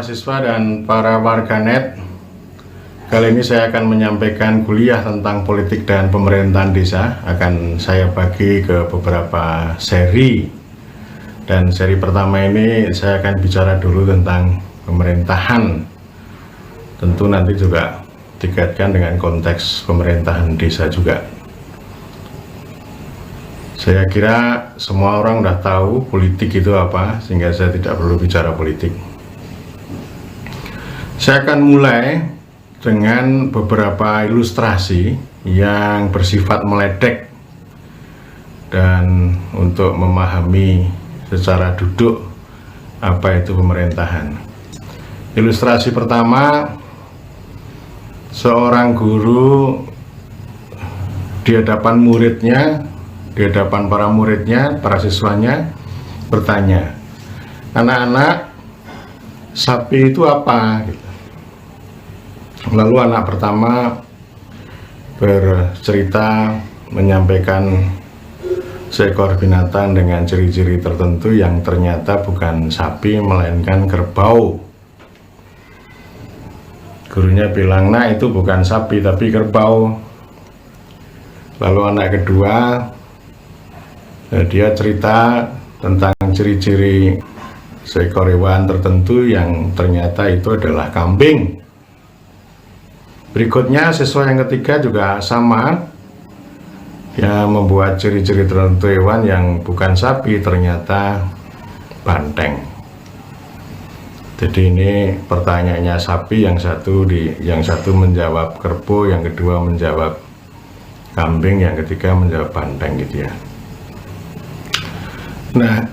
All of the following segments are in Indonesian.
mahasiswa dan para warganet. Kali ini saya akan menyampaikan kuliah tentang politik dan pemerintahan desa. Akan saya bagi ke beberapa seri. Dan seri pertama ini saya akan bicara dulu tentang pemerintahan. Tentu nanti juga dikaitkan dengan konteks pemerintahan desa juga. Saya kira semua orang udah tahu politik itu apa, sehingga saya tidak perlu bicara politik. Saya akan mulai dengan beberapa ilustrasi yang bersifat meledek dan untuk memahami secara duduk apa itu pemerintahan. Ilustrasi pertama, seorang guru di hadapan muridnya, di hadapan para muridnya, para siswanya bertanya, anak-anak, sapi itu apa? Lalu anak pertama bercerita, menyampaikan seekor binatang dengan ciri-ciri tertentu yang ternyata bukan sapi melainkan kerbau. Gurunya bilang, nah itu bukan sapi tapi kerbau. Lalu anak kedua, dia cerita tentang ciri-ciri seekor hewan tertentu yang ternyata itu adalah kambing. Berikutnya siswa yang ketiga juga sama, ya, membuat ciri-ciri tertentu hewan yang bukan sapi ternyata banteng. Jadi ini pertanyaannya sapi, yang satu menjawab kerbau, yang kedua menjawab kambing, yang ketiga menjawab banteng gitu ya. Nah,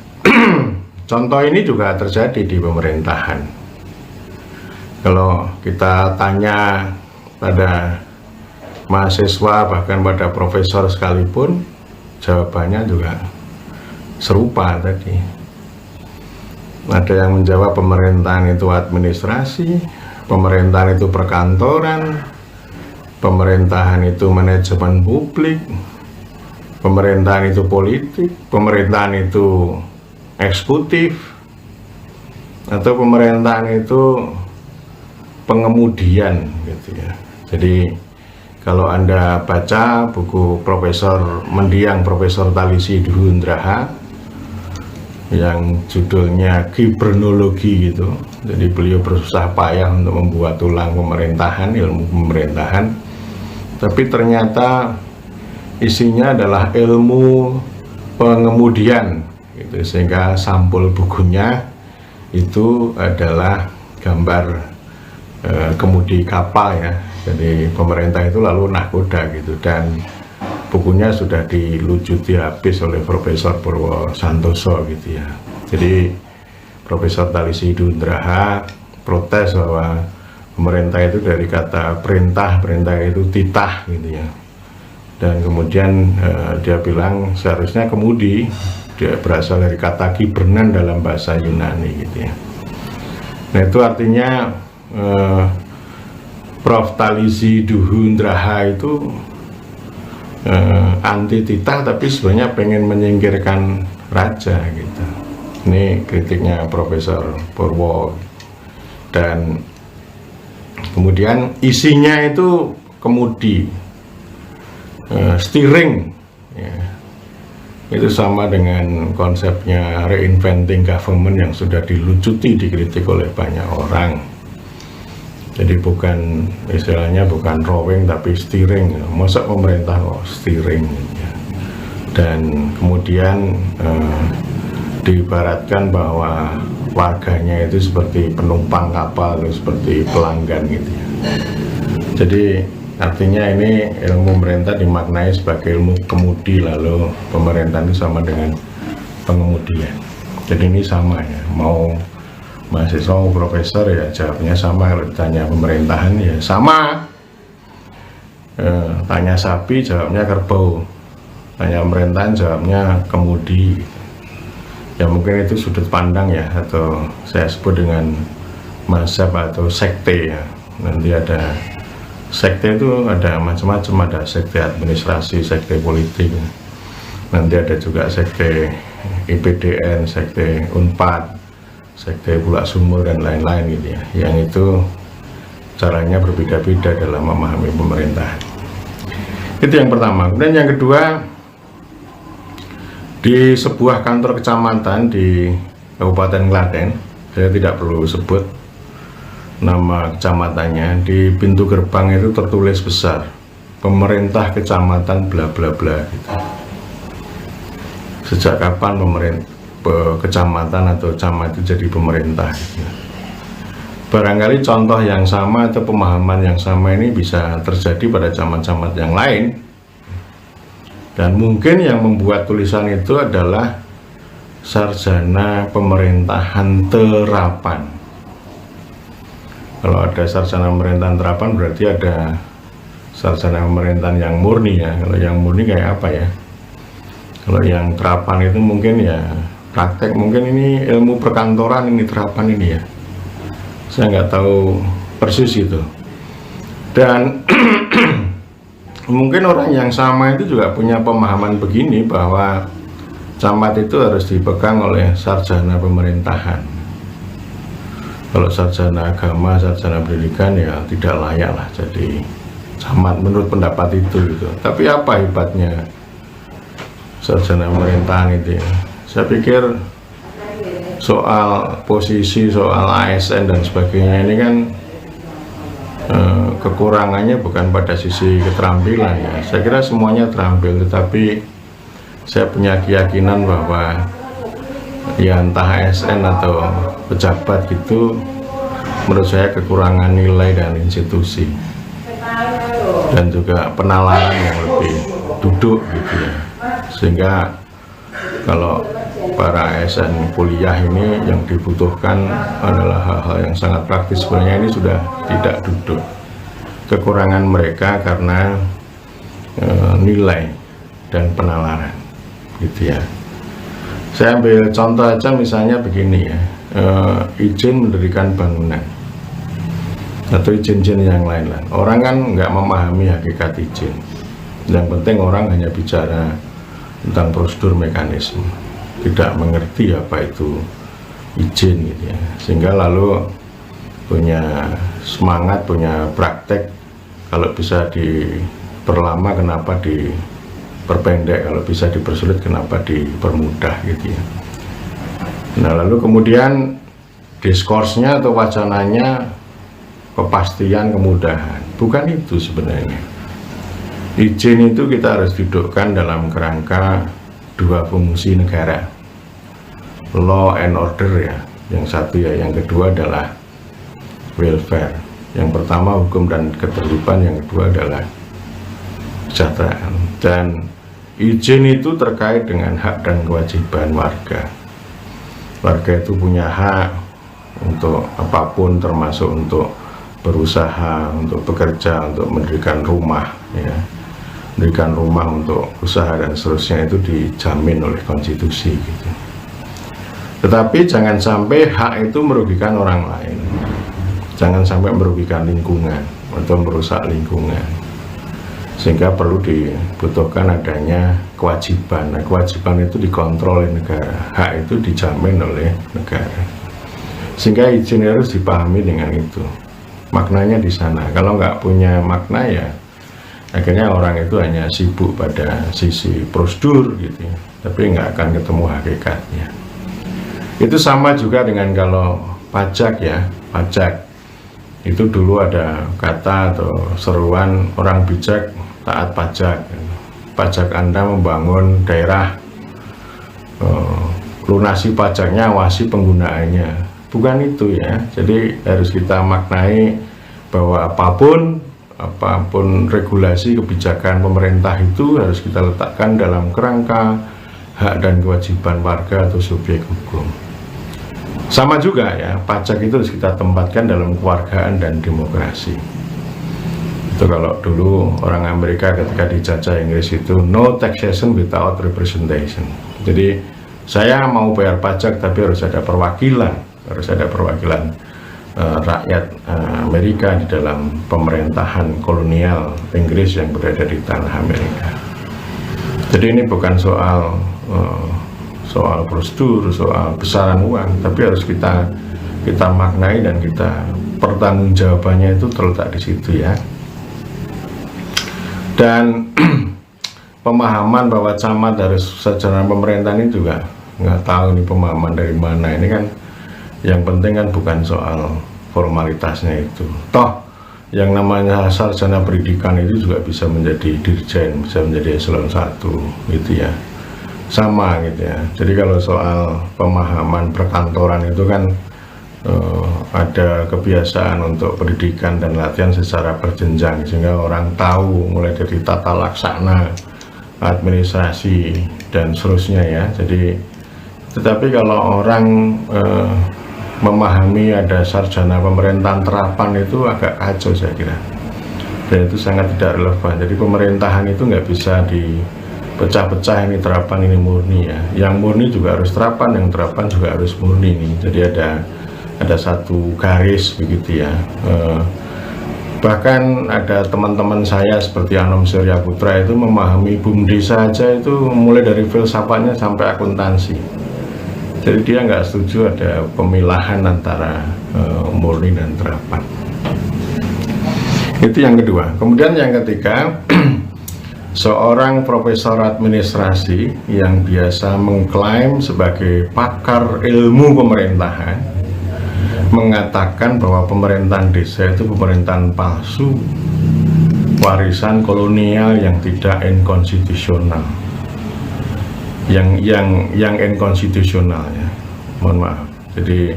contoh ini juga terjadi di pemerintahan. Kalau kita tanya pada mahasiswa, bahkan pada profesor sekalipun, jawabannya juga serupa tadi. Ada yang menjawab pemerintahan itu administrasi, pemerintahan itu perkantoran, pemerintahan itu manajemen publik, pemerintahan itu politik, pemerintahan itu eksekutif, atau pemerintahan itu pengemudian gitu ya. Jadi kalau Anda baca buku Profesor Mendiang, Profesor Talisi Duhundraha yang judulnya Kibernologi gitu, jadi beliau bersusah payah untuk membuat ulang pemerintahan, ilmu pemerintahan, tapi ternyata isinya adalah ilmu pengemudian gitu, sehingga sampul bukunya itu adalah gambar kemudi kapal ya. Jadi pemerintah itu lalu nahkoda gitu, dan bukunya sudah dilucuti habis oleh Profesor Purwo Santoso gitu ya. Jadi Profesor Talisi Duhundraha protes bahwa pemerintah itu dari kata perintah itu titah gitu ya. Dan kemudian dia bilang seharusnya kemudi, dia berasal dari kata kibernan dalam bahasa Yunani gitu ya. Nah itu artinya Prof. Talisi Duhundraha itu anti titah, tapi sebenarnya pengen menyingkirkan raja gitu. Ini kritiknya Profesor Purwo. Dan kemudian isinya itu kemudi, steering ya. Itu sama dengan konsepnya reinventing government yang sudah dilucuti, dikritik oleh banyak orang. Jadi bukan, istilahnya bukan rowing tapi steering. Masa pemerintah kok steering ya. Dan kemudian diibaratkan bahwa warganya itu seperti penumpang kapal atau seperti pelanggan gitu ya. Jadi artinya ini ilmu pemerintah dimaknai sebagai ilmu kemudi, lalu pemerintahan itu sama dengan pengemudian. Jadi ini sama ya, mau mahasiswa mau profesor ya jawabnya sama. Kalau ditanya pemerintahan ya sama, tanya sapi jawabnya kerbau, tanya pemerintahan jawabnya kemudi. Ya mungkin itu sudut pandang ya, atau saya sebut dengan mazhab atau sekte ya. Nanti ada sekte itu ada macam-macam, ada sekte administrasi, sekte politik, nanti ada juga sekte IPDN, sekte Unpad, sekte Bulak Sumur dan lain-lain gitu ya, yang itu caranya berbeda-beda dalam memahami pemerintahan. Itu yang pertama. Kemudian yang kedua, di sebuah kantor kecamatan di Kabupaten Klaten, saya tidak perlu sebut nama kecamatannya, di pintu gerbang itu tertulis besar, pemerintah kecamatan bla bla bla gitu. Sejak kapan kecamatan atau camat itu jadi pemerintah gitu. Barangkali contoh yang sama atau pemahaman yang sama ini bisa terjadi pada camat-camat yang lain, dan mungkin yang membuat tulisan itu adalah sarjana pemerintahan terapan. Kalau ada sarjana pemerintahan terapan berarti ada sarjana pemerintahan yang murni ya. Kalau yang murni kayak apa ya? Kalau yang terapan itu mungkin ya praktek, mungkin ini ilmu perkantoran, ini terapan ini ya. Saya nggak tahu persis itu. Dan mungkin orang yang sama itu juga punya pemahaman begini, bahwa camat itu harus dipegang oleh sarjana pemerintahan. Kalau sarjana agama, sarjana pendidikan ya tidak layak lah jadi camat menurut pendapat itu gitu. Tapi apa hebatnya sarjana pemerintahan itu ya? Saya pikir soal posisi, soal ASN dan sebagainya ini kan kekurangannya bukan pada sisi keterampilan ya. Saya kira semuanya terampil, tetapi saya punya keyakinan bahwa ya entah ASN atau pejabat gitu, menurut saya kekurangan nilai dan institusi, dan juga penalaran yang lebih duduk gitu ya. Sehingga kalau para ASN kuliah ini yang dibutuhkan adalah hal-hal yang sangat praktis, sebenarnya ini sudah tidak duduk. Kekurangan mereka karena nilai dan penalaran gitu ya. Saya ambil contoh aja misalnya begini ya, izin mendirikan bangunan atau izin-izin yang lain-lain. Orang kan nggak memahami hakikat izin. Yang penting orang hanya bicara tentang prosedur mekanisme, tidak mengerti apa itu izin gitu ya. Sehingga lalu punya semangat, punya praktek, kalau bisa diperlama kenapa diperpendek, kalau bisa dipersulit kenapa dipermudah gitu ya. Nah lalu kemudian diskursnya atau wacananya kepastian, kemudahan. Bukan itu sebenarnya. Izin itu kita harus dudukkan dalam kerangka dua fungsi negara, law and order ya, yang satu ya, yang kedua adalah welfare. Yang pertama hukum dan ketertiban, yang kedua adalah kesejahteraan. Dan izin itu terkait dengan hak dan kewajiban warga. Warga itu punya hak untuk apapun, termasuk untuk berusaha, untuk bekerja, untuk mendirikan rumah ya. Mendirikan rumah untuk usaha dan seterusnya itu dijamin oleh konstitusi gitu. Tetapi jangan sampai hak itu merugikan orang lain, jangan sampai merugikan lingkungan atau merusak lingkungan, sehingga perlu dibutuhkan adanya kewajiban. Nah, kewajiban itu dikontrol oleh negara, hak itu dijamin oleh negara, sehingga izin harus dipahami dengan itu. Maknanya di sana. Kalau nggak punya makna ya akhirnya orang itu hanya sibuk pada sisi prosedur gitu ya, tapi nggak akan ketemu hakikatnya. Itu sama juga dengan kalau pajak ya. Pajak itu dulu ada kata atau seruan orang bijak taat pajak. Pajak Anda membangun daerah, lunasi pajaknya, awasi penggunaannya. Bukan itu ya. Jadi harus kita maknai bahwa apapun regulasi kebijakan pemerintah itu harus kita letakkan dalam kerangka hak dan kewajiban warga atau subjek hukum. Sama juga ya, pajak itu harus kita tempatkan dalam kewargaan dan demokrasi. Itu kalau dulu orang Amerika ketika dijajah Inggris itu no taxation without representation. Jadi saya mau bayar pajak tapi harus ada perwakilan, rakyat Amerika di dalam pemerintahan kolonial Inggris yang berada di tanah Amerika. Jadi ini bukan soal soal prosedur, soal besaran uang, tapi harus kita maknai dan kita pertanggungjawabannya itu terletak di situ ya. Dan pemahaman bahwa camat dari sarjana pemerintahan ini juga nggak tahu nih pemahaman dari mana. Ini kan yang penting kan bukan soal formalitasnya itu. Toh yang namanya sarjana pendidikan itu juga bisa menjadi dirjen, bisa menjadi eselon 1 gitu ya, sama gitu ya. Jadi kalau soal pemahaman perkantoran itu kan ada kebiasaan untuk pendidikan dan latihan secara berjenjang sehingga orang tahu mulai dari tata laksana, administrasi dan seterusnya ya. Jadi tetapi kalau orang memahami ada sarjana pemerintahan terapan itu agak kacau saya kira, dan itu sangat tidak relevan. Jadi pemerintahan itu nggak bisa dipecah-pecah, ini terapan ini murni ya. Yang murni juga harus terapan, yang terapan juga harus murni nih. Jadi ada satu garis begitu ya. Bahkan ada teman-teman saya seperti Anom Surya Putra itu memahami BUMDes saja itu mulai dari filsafatnya sampai akuntansi. Jadi dia nggak setuju ada pemilahan antara murni dan terapan. Itu yang kedua. Kemudian yang ketiga, seorang profesor administrasi yang biasa mengklaim sebagai pakar ilmu pemerintahan mengatakan bahwa pemerintahan desa itu pemerintahan palsu, warisan kolonial yang tidak inkonstitusional. Yang inkonstitusional ya, mohon maaf, jadi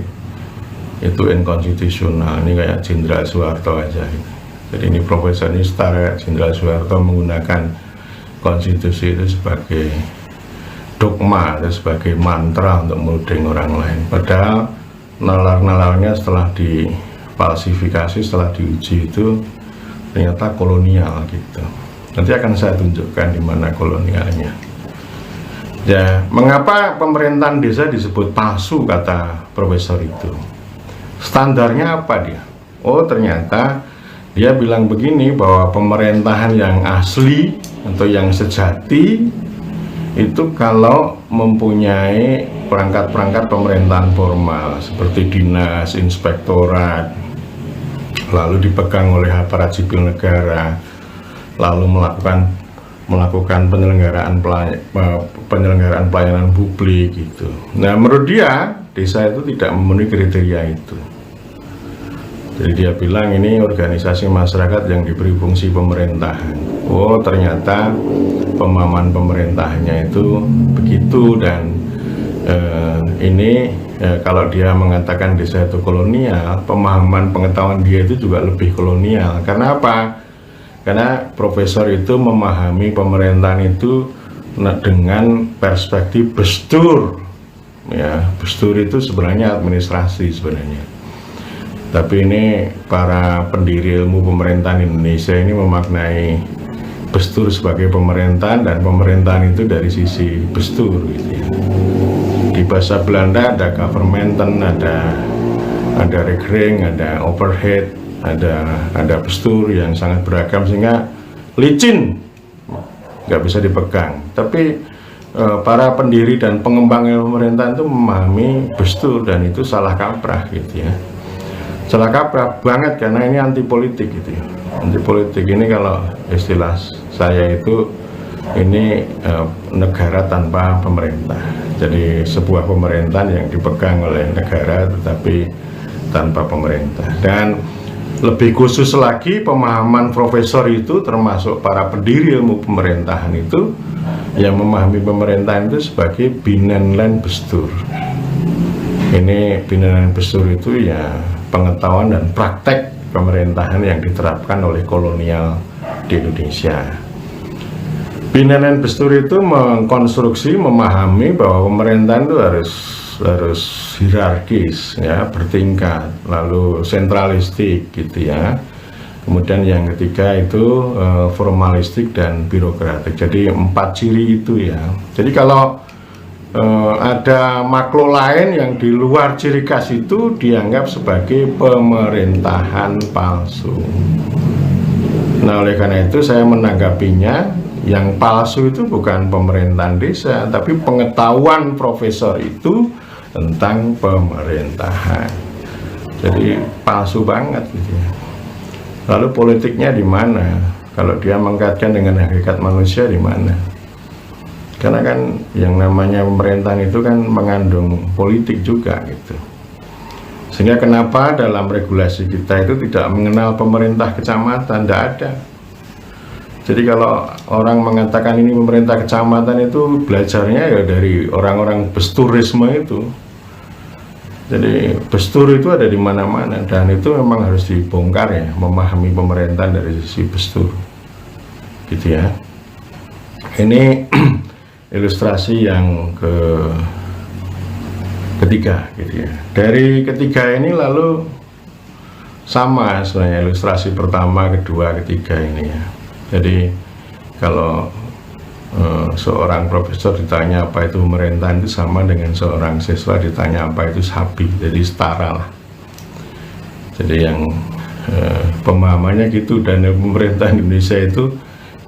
itu inkonstitusional. Ini kayak Jenderal Soeharto aja gitu. Jadi ini profesor ini setara Jenderal Soeharto menggunakan konstitusi itu sebagai dogma atau sebagai mantra untuk menuding orang lain, padahal nalar-nalarnya setelah difalsifikasi, setelah diuji itu ternyata kolonial gitu. Nanti akan saya tunjukkan di mana kolonialnya. Ya, mengapa pemerintahan desa disebut palsu kata profesor itu? Standarnya apa dia? Oh, ternyata dia bilang begini, bahwa pemerintahan yang asli atau yang sejati itu kalau mempunyai perangkat-perangkat pemerintahan formal seperti dinas, inspektorat, lalu dipegang oleh aparat sipil negara, lalu melakukan penyelenggaraan pelayanan publik gitu. Nah, menurut dia desa itu tidak memenuhi kriteria itu. Jadi dia bilang ini organisasi masyarakat yang diberi fungsi pemerintahan. Oh, ternyata pemahaman pemerintahannya itu begitu. Dan kalau dia mengatakan desa itu kolonial, pemahaman pengetahuan dia itu juga lebih kolonial. Karena apa? Karena profesor itu memahami pemerintahan itu dengan perspektif bestur ya. Bestur itu sebenarnya administrasi sebenarnya, tapi ini para pendiri ilmu pemerintahan Indonesia ini memaknai bestur sebagai pemerintahan, dan pemerintahan itu dari sisi bestur gitu ya. Di bahasa Belanda ada governmenten, ada rekening, ada overhead, ada bestur yang sangat beragam sehingga licin, nggak bisa dipegang. Tapi para pendiri dan pengembang ilmu pemerintahan itu memahami bestur, dan itu salah kaprah gitu ya. Salah kaprah banget, karena ini anti politik gitu ya. Anti politik ini kalau istilah saya itu ini negara tanpa pemerintah. Jadi sebuah pemerintahan yang dipegang oleh negara tetapi tanpa pemerintah. Dan lebih khusus lagi, pemahaman profesor itu termasuk para pendiri ilmu pemerintahan itu yang memahami pemerintahan itu sebagai Binnenland Bestur. Ini Binnenland Bestur itu ya pengetahuan dan praktek pemerintahan yang diterapkan oleh kolonial di Indonesia. Binnenland Bestur itu mengkonstruksi, memahami bahwa pemerintahan itu harus hierarkis ya, bertingkat, lalu sentralistik gitu ya. Kemudian yang ketiga itu formalistik dan birokratik. Jadi 4 ciri itu ya. Jadi kalau ada makhluk lain yang di luar ciri khas itu dianggap sebagai pemerintahan palsu. Nah, oleh karena itu saya menanggapinya Yang palsu itu bukan pemerintahan desa, tapi pengetahuan profesor itu tentang pemerintahan. Jadi palsu banget gitu ya. Lalu politiknya di mana? Kalau dia mengkaitkan dengan hakikat manusia di mana? Karena kan yang namanya pemerintahan itu kan mengandung politik juga gitu. Sehingga kenapa dalam regulasi kita itu tidak mengenal pemerintah kecamatan, tidak ada. Jadi kalau orang mengatakan ini pemerintah kecamatan itu belajarnya ya dari orang-orang besturisme itu. Jadi bestur itu ada di mana-mana dan itu memang harus dibongkar ya, memahami pemerintahan dari sisi bestur. Gitu ya. Ini ilustrasi yang ketiga gitu ya. Dari ketiga ini lalu sama sebenarnya ilustrasi pertama, kedua, ketiga ini ya. Jadi kalau seorang profesor ditanya apa itu pemerintahan, itu sama dengan seorang siswa ditanya apa itu sapi, jadi setara lah. Jadi yang pemahamannya gitu, dan pemerintah Indonesia itu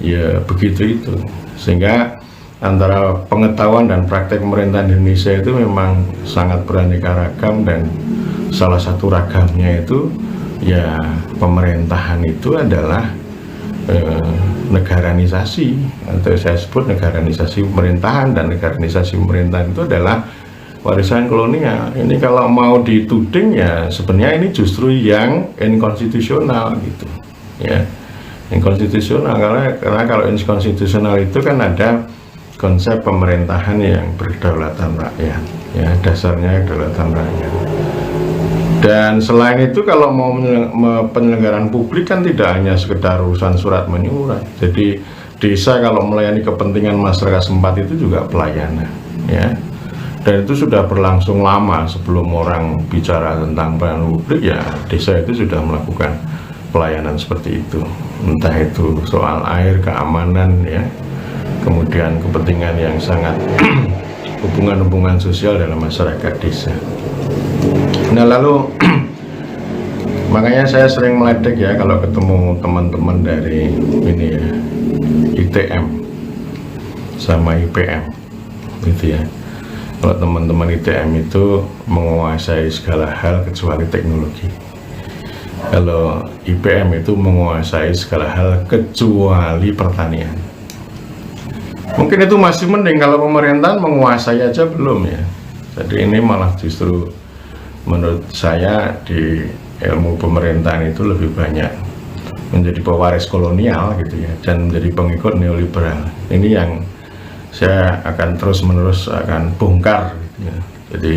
ya begitu itu. Sehingga antara pengetahuan dan praktek pemerintahan Indonesia itu memang sangat beraneka ragam, dan salah satu ragamnya itu ya pemerintahan itu adalah negaranisasi, atau saya sebut negaranisasi pemerintahan. Dan negaranisasi pemerintahan itu adalah warisan kolonial. Ini kalau mau dituding ya sebenarnya ini justru yang inkonstitusional gitu ya, inkonstitusional. Karena kalau inkonstitusional itu kan ada konsep pemerintahan yang berkedaulatan rakyat ya, dasarnya kedaulatan rakyat. Dan selain itu kalau mau penyelenggaraan publik kan tidak hanya sekedar urusan surat menyurat. Jadi desa kalau melayani kepentingan masyarakat setempat itu juga pelayanan ya. Dan itu sudah berlangsung lama sebelum orang bicara tentang pelayanan publik ya, desa itu sudah melakukan pelayanan seperti itu. Entah itu soal air, keamanan ya, kemudian kepentingan yang sangat hubungan-hubungan sosial dalam masyarakat desa. Nah lalu makanya saya sering meledek ya kalau ketemu teman-teman dari ini ya, ITM sama IPM gitu ya. Kalau teman-teman ITM itu menguasai segala hal kecuali teknologi. Kalau IPM itu menguasai segala hal kecuali pertanian. Mungkin itu masih mending, kalau pemerintahan menguasai aja belum ya. Jadi ini malah justru menurut saya di ilmu pemerintahan itu lebih banyak menjadi pewaris kolonial gitu ya, dan menjadi pengikut neoliberal. Ini yang saya akan terus-menerus akan bongkar gitu ya. Jadi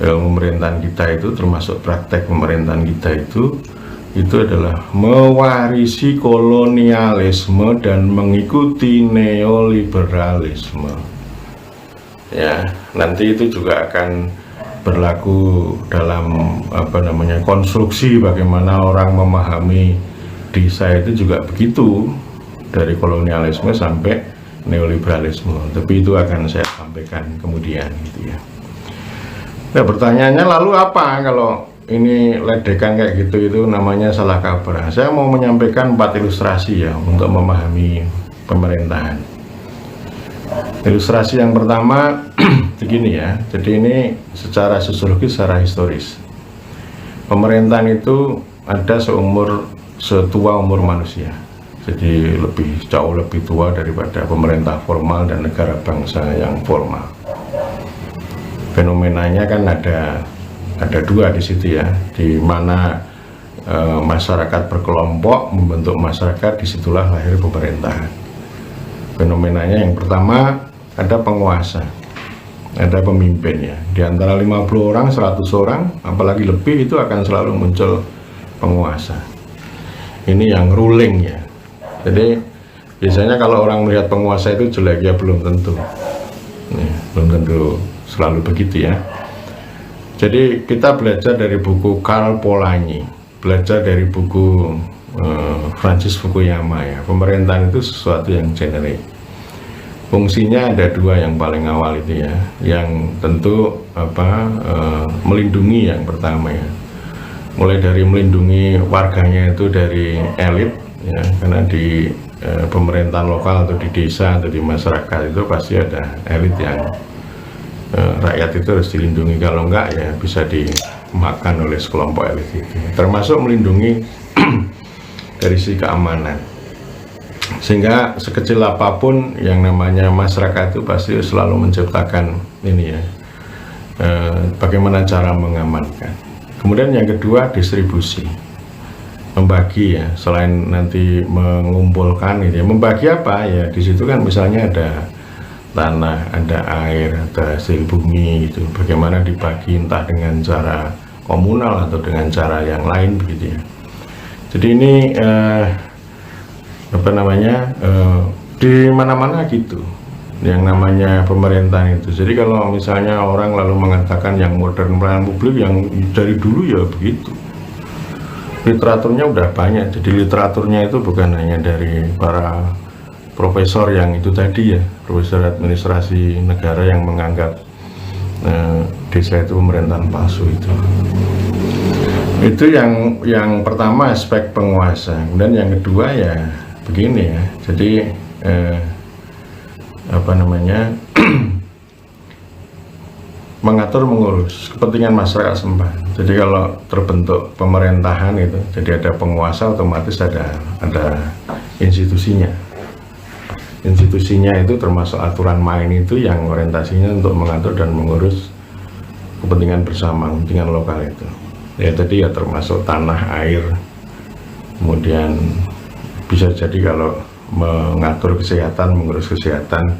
ilmu pemerintahan kita itu, termasuk praktek pemerintahan kita itu adalah mewarisi kolonialisme dan mengikuti neoliberalisme ya. Nanti itu juga akan berlaku dalam konstruksi bagaimana orang memahami desa itu juga begitu, dari kolonialisme sampai neoliberalisme. Tapi itu akan saya sampaikan kemudian gitu ya. Nah pertanyaannya lalu apa kalau ini ledekan kayak gitu, itu namanya salah kaprah. Saya mau menyampaikan 4 ilustrasi ya untuk memahami pemerintahan. Ilustrasi yang pertama begini ya. Jadi ini secara sosiologis, secara historis, pemerintahan itu ada setua umur manusia. Jadi jauh lebih tua daripada pemerintah formal dan negara bangsa yang formal. Fenomenanya kan ada dua di situ ya, di mana masyarakat berkelompok membentuk masyarakat, disitulah lahir pemerintahan. Fenomenanya yang pertama, ada penguasa, ada pemimpin ya. Di antara 50 orang, 100 orang, apalagi lebih, itu akan selalu muncul penguasa. Ini yang ruling ya. Jadi biasanya kalau orang melihat penguasa itu jelek ya belum tentu. Nih, belum tentu selalu begitu ya. Jadi kita belajar dari buku Karl Polanyi, belajar dari buku Francis Fukuyama ya. Pemerintahan itu sesuatu yang generik. Fungsinya ada 2 yang paling awal itu ya, yang tentu melindungi yang pertama ya. Mulai dari melindungi warganya itu dari elit ya, karena di pemerintahan lokal atau di desa atau di masyarakat itu pasti ada elit yang rakyat itu harus dilindungi, kalau enggak ya bisa dimakan oleh sekelompok elit itu, termasuk melindungi dari sisi keamanan. Sehingga sekecil apapun yang namanya masyarakat itu pasti selalu menciptakan ini ya, bagaimana cara mengamankan. Kemudian yang kedua, distribusi, membagi ya, selain nanti mengumpulkan gitu ya, membagi apa ya, di situ kan misalnya ada tanah, ada air, ada hasil bumi gitu, bagaimana dibagi entah dengan cara komunal atau dengan cara yang lain begitu ya. Jadi ini apa namanya, di mana-mana gitu yang namanya pemerintahan itu. Jadi kalau misalnya orang lalu mengatakan yang modern pelayanan publik, yang dari dulu ya begitu, literaturnya udah banyak. Jadi literaturnya itu bukan hanya dari para profesor yang itu tadi ya, profesor administrasi negara yang menganggap desa itu pemerintahan palsu itu. Itu yang pertama, aspek penguasa. Kemudian yang kedua ya begini ya, jadi apa namanya, mengatur mengurus kepentingan masyarakat setempat. Jadi kalau terbentuk pemerintahan itu, jadi ada penguasa, otomatis ada institusinya. Institusinya itu termasuk aturan main itu yang orientasinya untuk mengatur dan mengurus kepentingan bersama, kepentingan lokal itu. Ya tadi ya termasuk tanah, air, kemudian bisa jadi kalau mengatur kesehatan, mengurus kesehatan,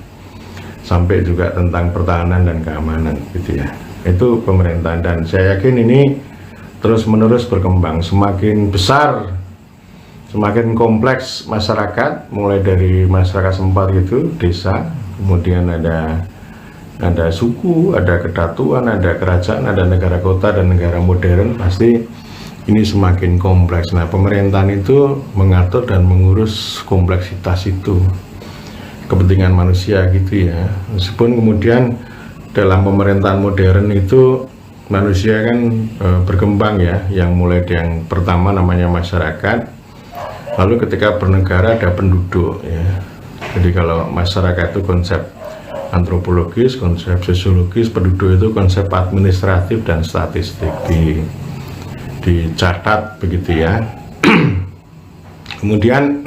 sampai juga tentang pertahanan dan keamanan gitu ya. Itu pemerintahan, dan saya yakin ini terus menerus berkembang, semakin besar, semakin kompleks masyarakat, mulai dari masyarakat setempat itu, desa, kemudian ada suku, ada kedatuan, ada kerajaan, ada negara kota dan negara modern, pasti ini semakin kompleks. Nah, pemerintahan itu mengatur dan mengurus kompleksitas itu, kepentingan manusia gitu ya. Meskipun kemudian dalam pemerintahan modern itu manusia kan berkembang ya, yang mulai yang pertama namanya masyarakat, lalu ketika bernegara ada penduduk ya. Jadi kalau masyarakat itu konsep antropologis, konsep sosiologis, penduduk itu konsep administratif dan statistik, dicatat begitu ya. Kemudian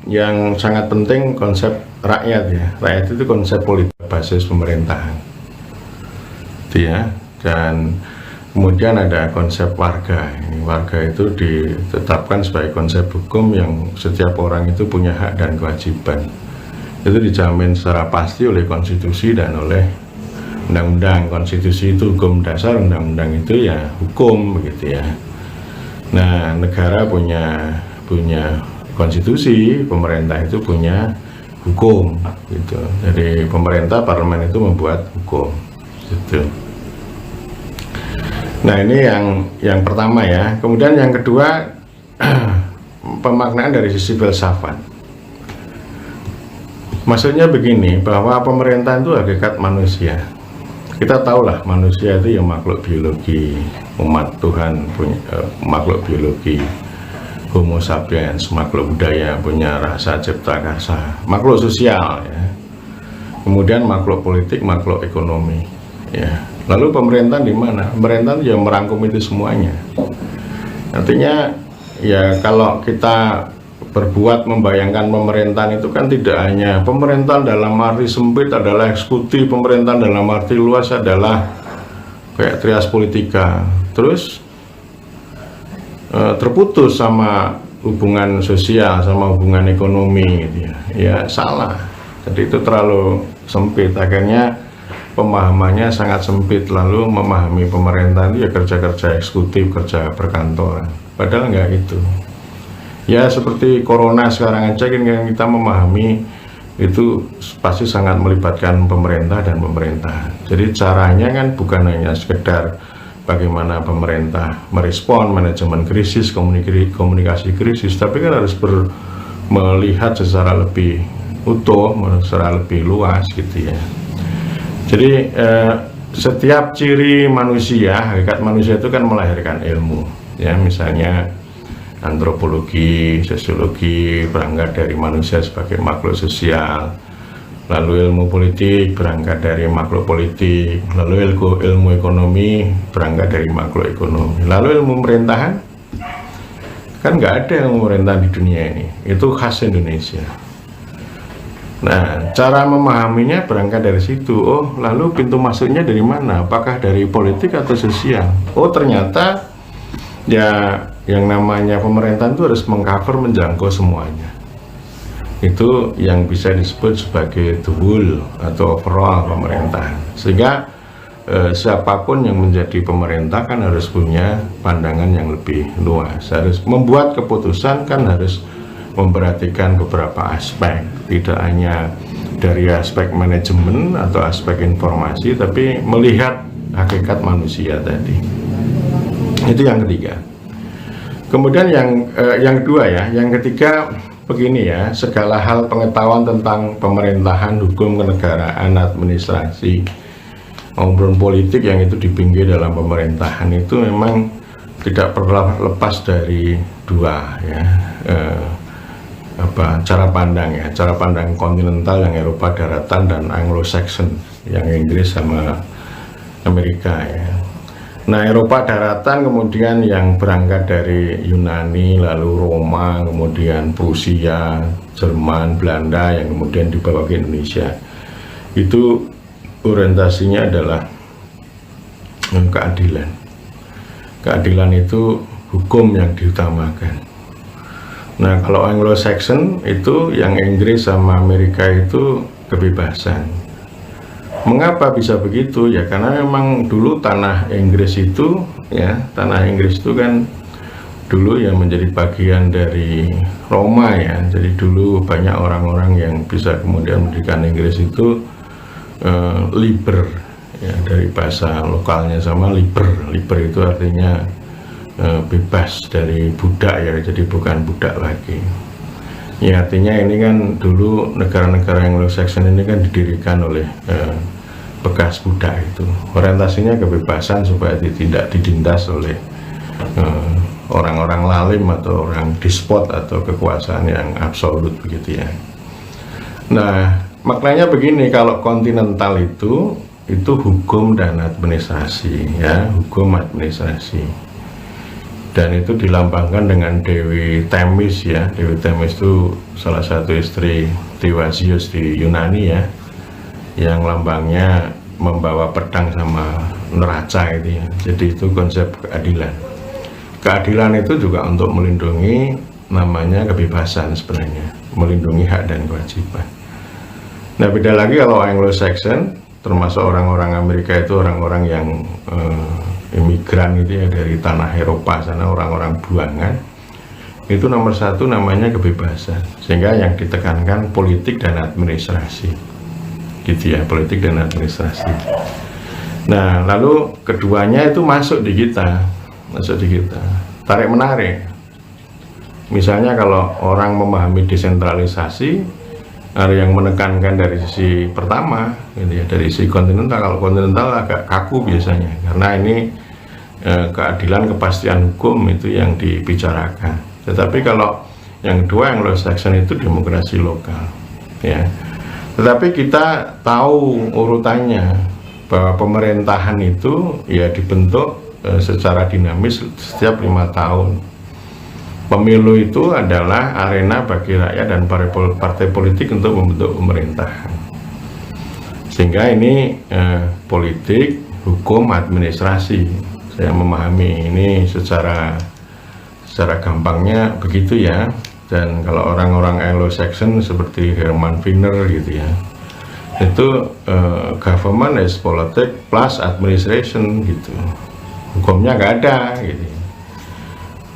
yang sangat penting konsep rakyat ya, rakyat itu konsep politik basis pemerintahan itu ya. Dan kemudian ada konsep warga. Warga itu ditetapkan sebagai konsep hukum yang setiap orang itu punya hak dan kewajiban, itu dijamin secara pasti oleh konstitusi dan oleh undang-undang. Konstitusi itu hukum dasar, undang-undang itu ya hukum begitu ya. Nah, negara punya konstitusi, pemerintah itu punya hukum gitu. Jadi pemerintah, parlemen itu membuat hukum gitu. Nah, ini yang pertama ya. Kemudian yang kedua, pemaknaan dari sisi filsafat. Maksudnya begini, bahwa pemerintahan itu hakikat manusia. Kita tahulah manusia itu ya makhluk biologi, umat Tuhan, punya makhluk biologi, Homo sapiens, makhluk budaya, punya rasa cipta karsa, makhluk sosial ya. Kemudian makhluk politik, makhluk ekonomi ya. Lalu pemerintahan di mana? Pemerintahan ya merangkum itu semuanya. Artinya ya kalau kita berbuat membayangkan pemerintahan itu kan tidak hanya pemerintahan dalam arti sempit adalah eksekutif, pemerintahan dalam arti luas adalah kayak trias politika, terus terputus sama hubungan sosial, sama hubungan ekonomi gitu ya. Ya salah. Jadi itu terlalu sempit, akhirnya pemahamannya sangat sempit, lalu memahami pemerintahan itu ya kerja-kerja eksekutif, kerja perkantoran, padahal enggak itu. Ya seperti corona sekarang aja kan kita memahami itu pasti sangat melibatkan pemerintah dan pemerintahan. Jadi caranya kan bukan hanya sekedar bagaimana pemerintah merespon manajemen krisis, komunikasi krisis, tapi kan harus melihat secara lebih utuh, secara lebih luas gitu ya. Jadi setiap ciri manusia, hakikat manusia itu kan melahirkan ilmu ya. Misalnya antropologi, sosiologi berangkat dari manusia sebagai makhluk sosial, lalu ilmu politik berangkat dari makhluk politik, lalu ilmu ekonomi berangkat dari makhluk ekonomi, lalu ilmu pemerintahan kan nggak ada ilmu pemerintahan di dunia ini, itu khas Indonesia. Nah, cara memahaminya berangkat dari situ. Oh, lalu pintu masuknya dari mana? Apakah dari politik atau sosial? Oh, ternyata ya yang namanya pemerintahan itu harus mengcover, menjangkau semuanya. Itu yang bisa disebut sebagai the whole atau overall pemerintahan. Sehingga siapapun yang menjadi pemerintah kan harus punya pandangan yang lebih luas. Harus membuat keputusan kan harus memperhatikan beberapa aspek, tidak hanya dari aspek manajemen atau aspek informasi, tapi melihat hakikat manusia tadi. Itu yang ketiga. Kemudian yang kedua ya, yang ketiga begini ya, segala hal pengetahuan tentang pemerintahan, hukum, kenegaraan, administrasi, maupun politik yang itu dipinggir dalam pemerintahan itu memang tidak pernah lepas dari dua ya, cara pandang kontinental yang Eropa daratan dan Anglo-Saxon yang Inggris sama Amerika ya. Nah, Eropa daratan kemudian yang berangkat dari Yunani, lalu Roma, kemudian Prusia, Jerman, Belanda yang kemudian dibawa ke Indonesia. Itu orientasinya adalah keadilan. Keadilan itu hukum yang diutamakan. Nah, kalau Anglo-Saxon itu yang Inggris sama Amerika itu kebebasan. Mengapa bisa begitu? Ya karena memang dulu tanah Inggris itu kan dulu yang menjadi bagian dari Roma ya. Jadi dulu banyak orang-orang yang bisa kemudian mendirikan Inggris itu liber ya, dari bahasa lokalnya sama liber. Liber itu artinya bebas dari budak ya, jadi bukan budak lagi ya. Artinya ini kan dulu negara-negara Anglo-Saxon ini kan didirikan oleh bekas budak, itu orientasinya kebebasan supaya tidak ditindas oleh orang-orang lalim atau orang despot atau kekuasaan yang absolut begitu ya. Nah, maknanya begini, kalau kontinental itu hukum dan administrasi ya, hukum administrasi. Dan itu dilambangkan dengan Dewi Themis ya. Dewi Themis itu salah satu istri Dewa Zeus di Yunani ya, yang lambangnya membawa pedang sama neraca itu ya. Jadi itu konsep keadilan. Keadilan itu juga untuk melindungi namanya kebebasan sebenarnya, melindungi hak dan kewajiban. Nah, beda lagi kalau Anglo-Saxon, termasuk orang-orang Amerika itu orang-orang yang imigran itu ya dari tanah Eropa sana, orang-orang buangan. Itu nomor satu namanya kebebasan, sehingga yang ditekankan politik dan administrasi gitu ya, politik dan administrasi. Nah, lalu keduanya itu masuk di kita, tarik menarik. Misalnya kalau orang memahami desentralisasi, ada yang menekankan dari sisi pertama gitu ya, dari sisi kontinental. Kalau kontinental agak kaku biasanya, karena ini keadilan, kepastian hukum itu yang dibicarakan. Tetapi kalau yang kedua, Anglo-Saxon itu demokrasi lokal ya. Tetapi kita tahu urutannya bahwa pemerintahan itu ya dibentuk secara dinamis setiap 5 tahun. Pemilu itu adalah arena bagi rakyat dan partai politik untuk membentuk pemerintahan. Sehingga ini politik, hukum, administrasi. Saya memahami ini secara gampangnya begitu ya. Dan kalau orang-orang Anglo-Saxon seperti Herman Wiener gitu ya, itu government is politics plus administration gitu. Hukumnya nggak ada gitu.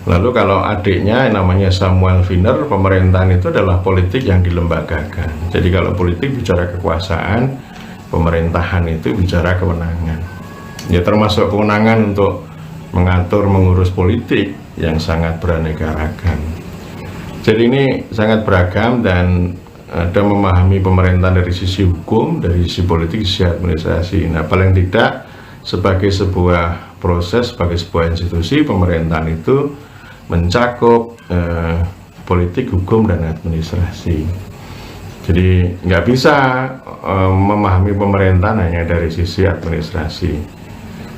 Lalu kalau adiknya namanya Samuel Wiener, pemerintahan itu adalah politik yang dilembagakan. Jadi kalau politik bicara kekuasaan, pemerintahan itu bicara kewenangan. Ya termasuk kewenangan untuk mengatur, mengurus politik yang sangat beraneka ragam. Jadi ini sangat beragam dan ada memahami pemerintahan dari sisi hukum, dari sisi politik, sisi administrasi. Nah, paling tidak sebagai sebuah proses, sebagai sebuah institusi, pemerintahan itu mencakup politik, hukum, dan administrasi. Jadi nggak bisa memahami pemerintahan hanya dari sisi administrasi.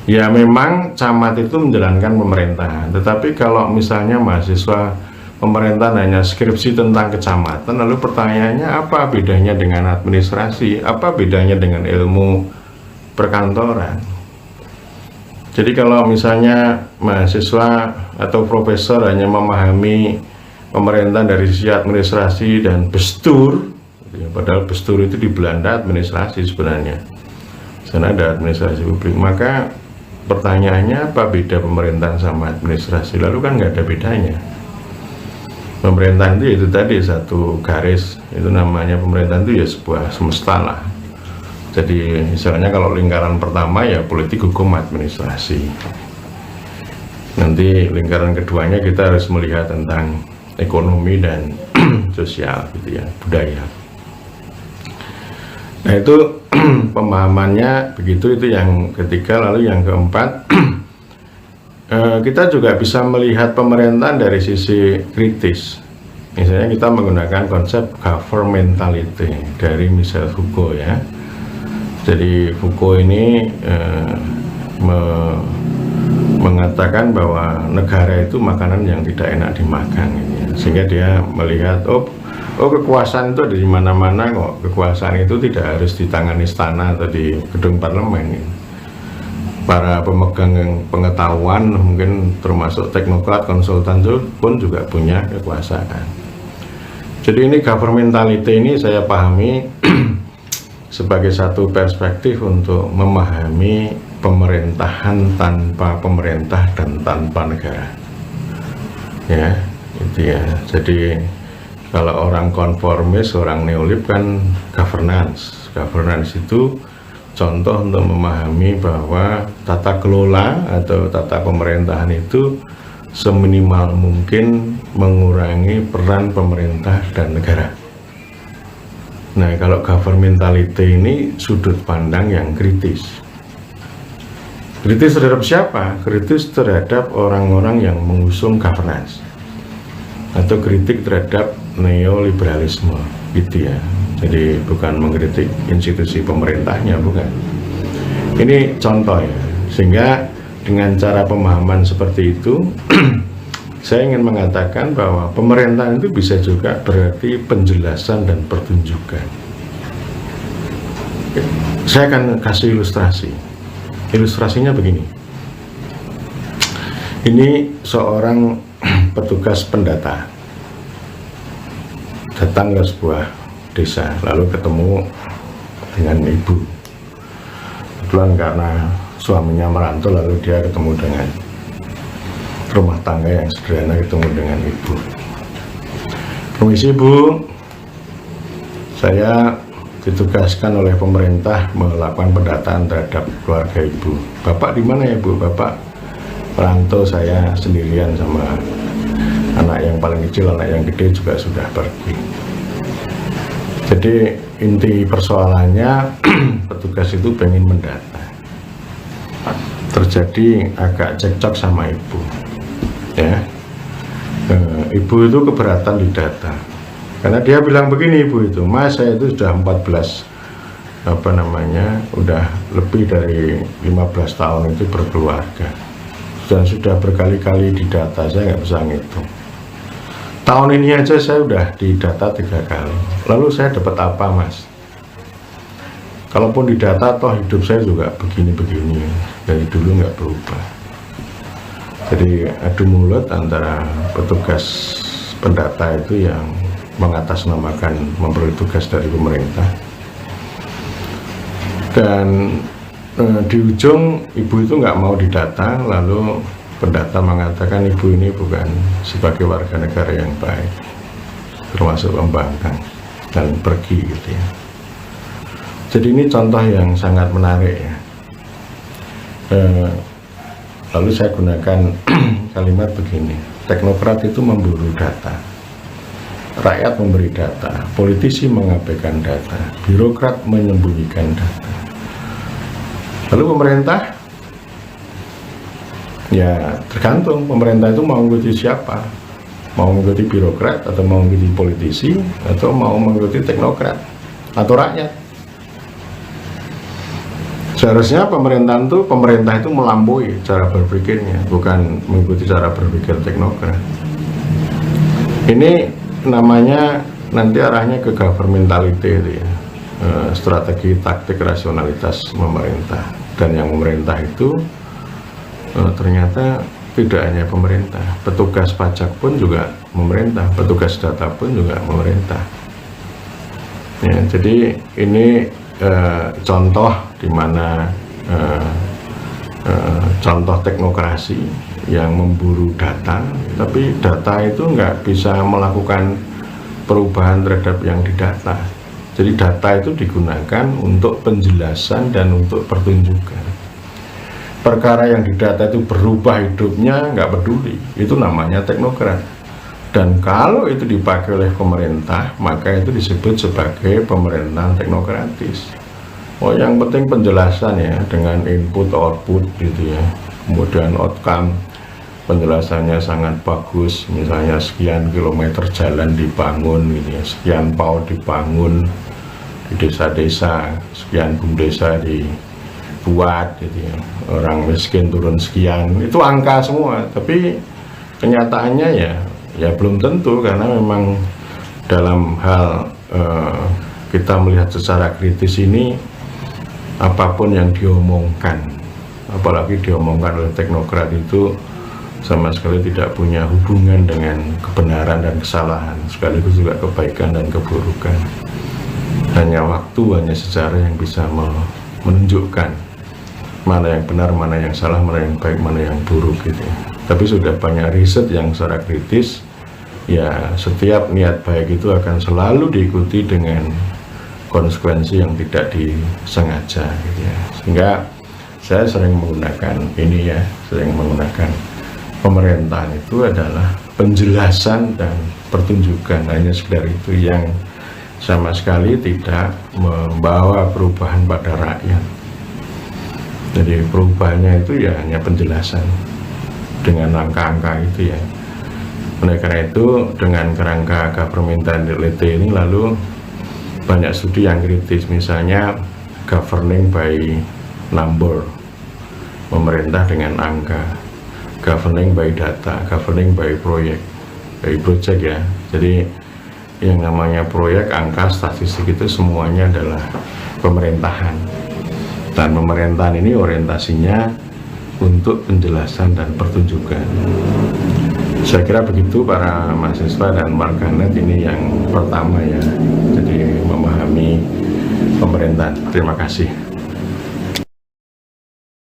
Ya memang camat itu menjalankan pemerintahan, tetapi kalau misalnya mahasiswa pemerintahan hanya skripsi tentang kecamatan, lalu pertanyaannya apa bedanya dengan administrasi, apa bedanya dengan ilmu perkantoran. Jadi kalau misalnya mahasiswa atau profesor hanya memahami pemerintahan dari sisi administrasi dan bestur, ya, padahal bestur itu di Belanda administrasi sebenarnya, sana ada administrasi publik, maka pertanyaannya apa beda pemerintahan sama administrasi? Lalu kan nggak ada bedanya. Pemerintahan itu tadi satu garis, itu namanya pemerintahan itu ya sebuah semesta lah. Jadi misalnya kalau lingkaran pertama ya politik, hukum, administrasi. Nanti lingkaran keduanya kita harus melihat tentang ekonomi dan sosial gitu ya, budaya. Nah itu pemahamannya begitu, itu yang ketiga. Lalu yang keempat, kita juga bisa melihat pemerintahan dari sisi kritis. Misalnya kita menggunakan konsep governmentality dari Michel Foucault ya. Jadi Foucault ini mengatakan bahwa negara itu makanan yang tidak enak dimakan gitu ya. Sehingga dia melihat oh kekuasaan itu ada di mana-mana kok. Kekuasaan itu tidak harus di tangan istana atau di gedung parlemen gitu. Para pemegang pengetahuan mungkin termasuk teknokrat, konsultan pun juga punya kekuasaan. Jadi ini governmentality ini saya pahami sebagai satu perspektif untuk memahami pemerintahan tanpa pemerintah dan tanpa negara. Ya, itu ya. Jadi kalau orang konformis, orang neolib kan governance. Governance itu contoh untuk memahami bahwa tata kelola atau tata pemerintahan itu seminimal mungkin mengurangi peran pemerintah dan negara. Nah, kalau governmentality ini sudut pandang yang kritis. Kritis terhadap siapa? Kritis terhadap orang-orang yang mengusung governance, atau kritik terhadap neoliberalisme gitu ya. Jadi bukan mengkritik institusi pemerintahnya, bukan. Ini contoh ya. Sehingga dengan cara pemahaman seperti itu saya ingin mengatakan bahwa pemerintahan itu bisa juga berarti penjelasan dan pertunjukan. Saya akan kasih ilustrasi. Ilustrasinya begini. Ini seorang petugas pendata datang ke sebuah desa, lalu ketemu dengan ibu. Kebetulan karena suaminya merantau, lalu dia ketemu dengan rumah tangga yang sederhana, ketemu dengan ibu. Permisi Bu, saya ditugaskan oleh pemerintah melakukan pendataan terhadap keluarga ibu. Bapak di mana ya Bu? Bapak merantau, saya sendirian sama anak yang paling kecil, anak yang gede juga sudah pergi. Jadi inti persoalannya petugas itu pengen mendata. Terjadi agak cekcok sama ibu. Ya, ibu itu keberatan didata karena dia bilang begini, ibu itu, Mas, saya itu sudah 14 udah lebih dari 15 tahun itu berkeluarga dan sudah berkali-kali didata, saya nggak bisa ngitung. Tahun ini aja saya udah didata 3 kali, lalu saya dapat apa, Mas? Kalaupun didata toh hidup saya juga begini-begini, dari dulu nggak berubah. Jadi adu mulut antara petugas pendata itu yang mengatasnamakan memperoleh tugas dari pemerintah, dan di ujung ibu itu nggak mau didata, lalu pendata mengatakan ibu ini bukan sebagai warga negara yang baik, termasuk pembangkang, dan pergi gitu ya. Jadi ini contoh yang sangat menarik ya. Lalu saya gunakan kalimat begini, teknokrat itu memburu data, rakyat memberi data, politisi mengabaikan data, birokrat menyembunyikan data. Lalu pemerintah Ya tergantung pemerintah itu mau mengikuti siapa, mau mengikuti birokrat atau mau mengikuti politisi atau mau mengikuti teknokrat atau rakyat. Seharusnya pemerintah itu melampaui cara berpikirnya, bukan mengikuti cara berpikir teknokrat. Ini namanya nanti arahnya ke governmentality itu ya, strategi taktik rasionalitas pemerintah. Dan yang memerintah itu ternyata tidak hanya pemerintah, petugas pajak pun juga memerintah, petugas data pun juga memerintah. Ya, jadi ini contoh di mana contoh teknokrasi yang memburu data, tapi data itu nggak bisa melakukan perubahan terhadap yang didata. Jadi data itu digunakan untuk penjelasan dan untuk pertunjukan. Perkara yang didata itu berubah hidupnya nggak peduli, itu namanya teknokrat. Dan kalau itu dipakai oleh pemerintah, maka itu disebut sebagai pemerintahan teknokratis. Oh, yang penting penjelasan ya, dengan input output gitu ya. Kemudian outcome penjelasannya sangat bagus, misalnya sekian kilometer jalan dibangun gitu ya, sekian PAUD dibangun di desa-desa, sekian bumdesa dibuat gitu ya, orang miskin turun sekian, itu angka semua. Tapi kenyataannya ya belum tentu, karena memang dalam hal kita melihat secara kritis ini, apapun yang diomongkan, apalagi diomongkan oleh teknokrat, itu sama sekali tidak punya hubungan dengan kebenaran dan kesalahan, sekaligus juga kebaikan dan keburukan. Hanya waktu, hanya sejarah yang bisa menunjukkan mana yang benar, mana yang salah, mana yang baik, mana yang buruk gitu ya. Tapi sudah banyak riset yang secara kritis, ya setiap niat baik itu akan selalu diikuti dengan konsekuensi yang tidak disengaja gitu ya. Sehingga saya sering menggunakan ini ya, sering menggunakan pemerintahan itu adalah penjelasan dan pertunjukan, hanya sekedar itu, yang sama sekali tidak membawa perubahan pada rakyat. Jadi perubahannya itu ya hanya penjelasan dengan angka-angka itu ya. Oleh karena itu, dengan kerangka governmentality ini lalu banyak studi yang kritis, misalnya governing by number, pemerintah dengan angka, governing by data, governing by project ya. Jadi yang namanya proyek, angka, statistik itu semuanya adalah pemerintahan. Dan pemerintahan ini orientasinya untuk penjelasan dan pertunjukan. Saya kira begitu para mahasiswa dan warganet, ini yang pertama ya, jadi memahami pemerintahan. Terima kasih.